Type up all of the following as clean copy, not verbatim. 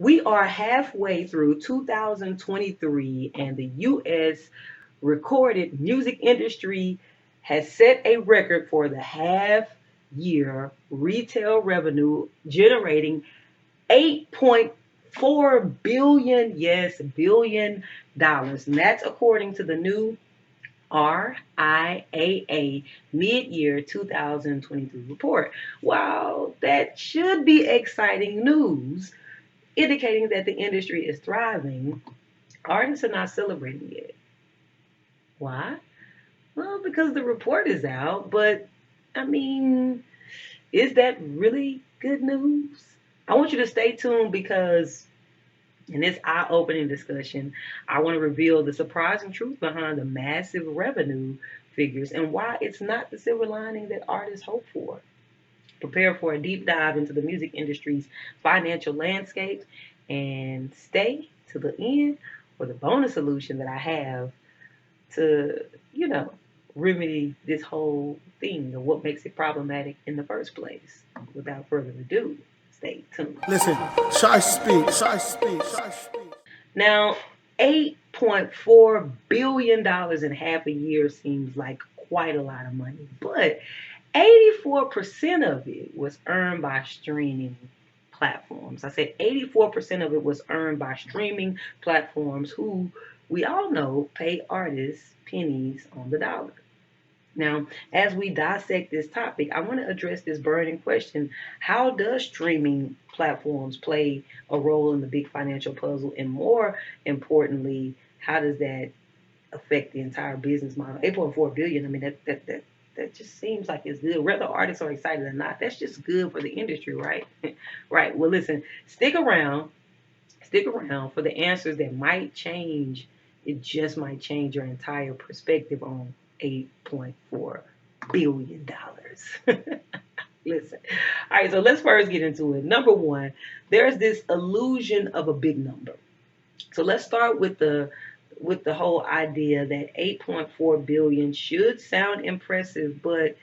We are halfway through 2023, and the U.S. recorded music industry has set a record for the half year retail revenue, generating 8.4 billion, yes, billion dollars. And that's according to the new RIAA mid-year 2023 report. While that should be exciting news, indicating that the industry is thriving, artists are not celebrating yet. Why? Well, because the report is out, but I mean, is that really good news? I want you to stay tuned because in this eye-opening discussion, I want to reveal the surprising truth behind the massive revenue figures and why it's not the silver lining that artists hope for. Prepare for a deep dive into the music industry's financial landscape and stay to the end for the bonus solution that I have to, remedy this whole thing of what makes it problematic in the first place. Without further ado, stay tuned. Listen, ShySpeaks. Now, $8.4 billion in half a year seems like quite a lot of money, but 84% of it was earned by streaming platforms. I said 84% of it was earned by streaming platforms who we all know pay artists pennies on the dollar. Now, as we dissect this topic, I want to address this burning question. How does streaming platforms play a role in the big financial puzzle? And more importantly, how does that affect the entire business model? 8.4 billion, I mean, that just seems like it's good. Whether artists are excited or not, that's just good for the industry, right? Right. Well, listen, stick around for the answers that might change. It just might change your entire perspective on $8.4 billion. Listen. All right, so let's first get into it. Number one, there's this illusion of a big number. So let's start with the whole idea that 8.4 billion should sound impressive, but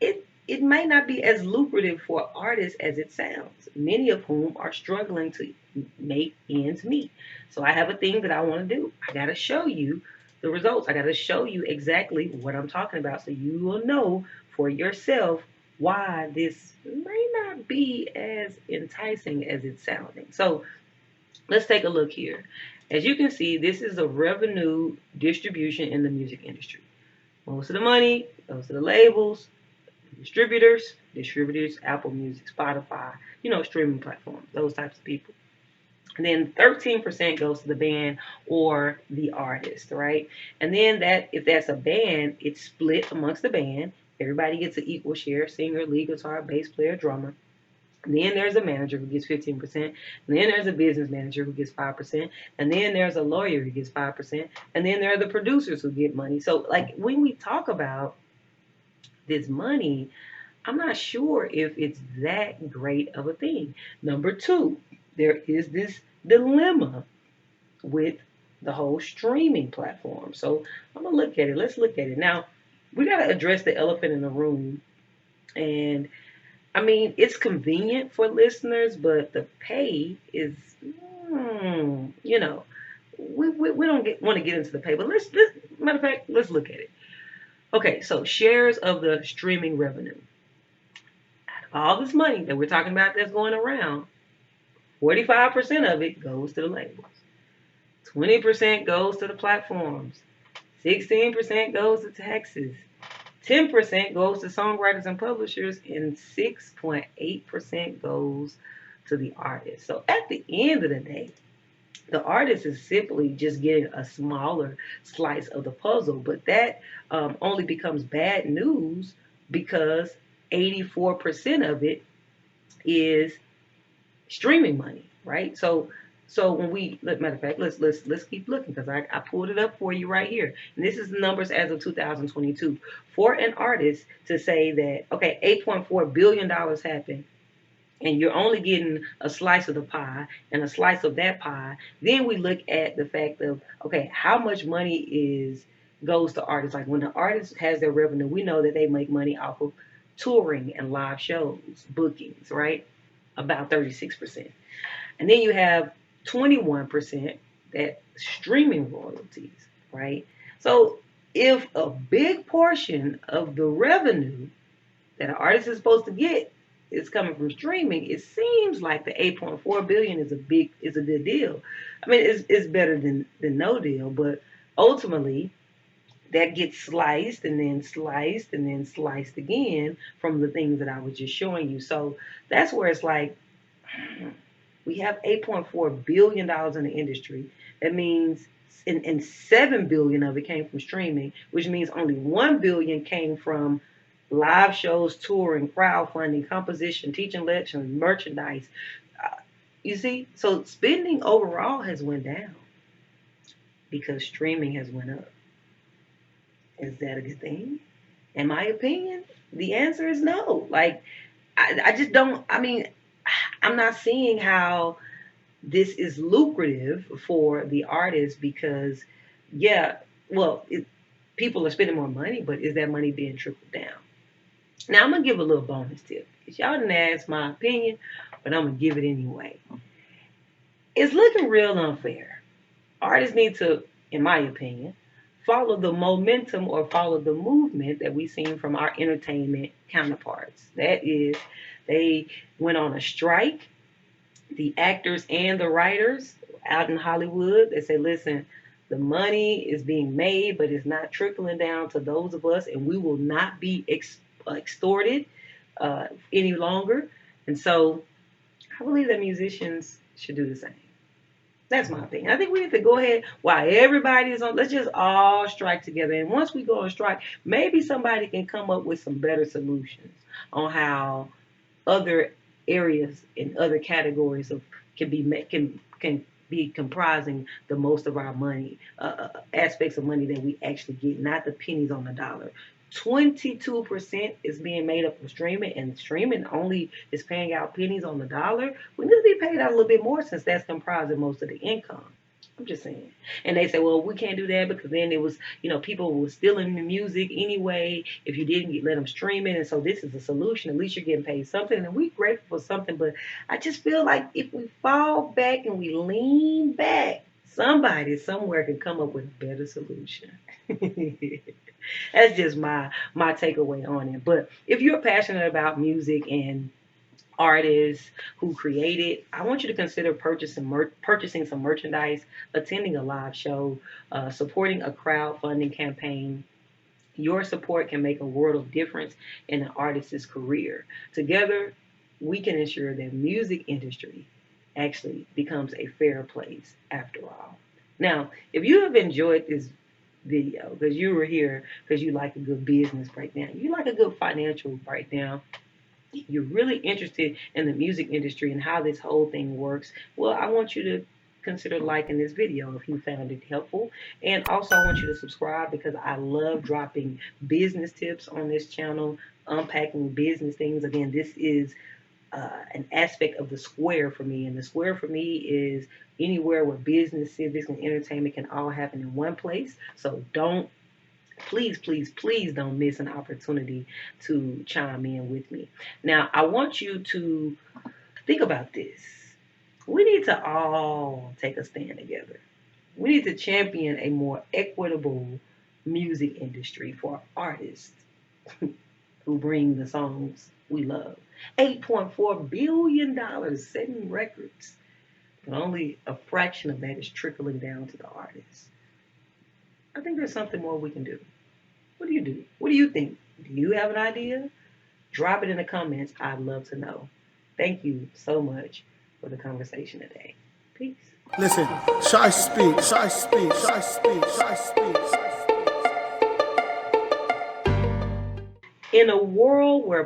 it may not be as lucrative for artists as it sounds, many of whom are struggling to make ends meet. So I have a thing that I want to do. I got to show you the results. I got to show you exactly what I'm talking about so you will know for yourself why this may not be as enticing as it's sounding. So let's take a look here. As you can see, this is a revenue distribution in the music industry. Most of the money goes to the labels, distributors, Apple Music, Spotify, streaming platforms, those types of people. And then 13% goes to the band or the artist, right? And then if that's a band, it's split amongst the band. Everybody gets an equal share: singer, lead guitar, bass player, drummer. And then there's a manager who gets 15%. And then there's a business manager who gets 5%. And then there's a lawyer who gets 5%. And then there are the producers who get money. So, like, when we talk about this money, I'm not sure if it's that great of a thing. Number two, there is this dilemma with the whole streaming platform. So I'm going to look at it. Let's look at it. Now, we got to address the elephant in the room. And I mean, it's convenient for listeners, but the pay is, we don't want to get into the pay. But matter of fact, let's look at it. Okay, so shares of the streaming revenue. Out of all this money that we're talking about that's going around, 45% of it goes to the labels. 20% goes to the platforms. 16% goes to taxes. 10% goes to songwriters and publishers, and 6.8% goes to the artist. So at the end of the day, the artist is simply just getting a smaller slice of the puzzle, but that only becomes bad news because 84% of it is streaming money, right? So when matter of fact, let's keep looking because I pulled it up for you right here. And this is the numbers as of 2022. For an artist to say that, okay, $8.4 billion happened, and you're only getting a slice of the pie and a slice of that pie, then we look at the fact of, okay, how much money goes to artists? Like when the artist has their revenue, we know that they make money off of touring and live shows, bookings, right? About 36%. And then you have 21% that streaming royalties, right? So if a big portion of the revenue that an artist is supposed to get is coming from streaming, it seems like the 8.4 billion is a good deal. I mean, it's better than no deal, but ultimately that gets sliced and then sliced and then sliced again from the things that I was just showing you. So that's where it's like we have $8.4 billion in the industry. That means and 7 billion of it came from streaming, which means only 1 billion came from live shows, touring, crowdfunding, composition, teaching lectures, merchandise. You see, so spending overall has went down because streaming has went up. Is that a good thing? In my opinion, the answer is no. Like, I just don't, I mean, I'm not seeing how this is lucrative for the artist because, yeah, well, people are spending more money, but is that money being trickled down? Now, I'm going to give a little bonus tip. Y'all didn't ask my opinion, but I'm going to give it anyway. It's looking real unfair. Artists need to, in my opinion, follow the momentum or follow the movement that we've seen from our entertainment counterparts. That is, they went on a strike. The actors and the writers out in Hollywood, they say, listen, the money is being made, but it's not trickling down to those of us, and we will not be extorted any longer. And so I believe that musicians should do the same. That's my opinion. I think we need to go ahead while everybody is on. Let's just all strike together. And once we go on strike, maybe somebody can come up with some better solutions on how other areas and other categories of can be comprising the most of our money, aspects of money that we actually get, not the pennies on the dollar. 22% is being made up of streaming, and streaming only is paying out pennies on the dollar. We need to be paid out a little bit more since that's comprising most of the income. I'm just saying. And they say, well, we can't do that because then it was, people were stealing the music anyway if you didn't let them stream it. And so this is a solution. At least you're getting paid something. And we're grateful for something. But I just feel like if we fall back and we lean back, somebody somewhere can come up with a better solution. That's just my takeaway on it. But if you're passionate about music and artists who create it, I want you to consider purchasing some merchandise, attending a live show, supporting a crowdfunding campaign. Your support can make a world of difference in an artist's career. Together, we can ensure that music industry actually becomes a fair place after all. Now, if you have enjoyed this video because you were here because you like a good business breakdown, you like a good financial breakdown, you're really interested in the music industry and how this whole thing works, well, I want you to consider liking this video if you found it helpful. And also I want you to subscribe because I love dropping business tips on this channel, unpacking business things. Again, this is an aspect of the square for me. And the square for me is anywhere where business, civics, and entertainment can all happen in one place. So please, please, please don't miss an opportunity to chime in with me. Now, I want you to think about this. We need to all take a stand together. We need to champion a more equitable music industry for artists who bring the songs we love. $8.4 billion setting records, but only a fraction of that is trickling down to the artists. I think there's something more we can do. What do you do? What do you think? Do you have an idea? Drop it in the comments. I'd love to know. Thank you so much for the conversation today. Peace. Listen, ShySpeaks, ShySpeaks, ShySpeaks, ShySpeaks. In a world where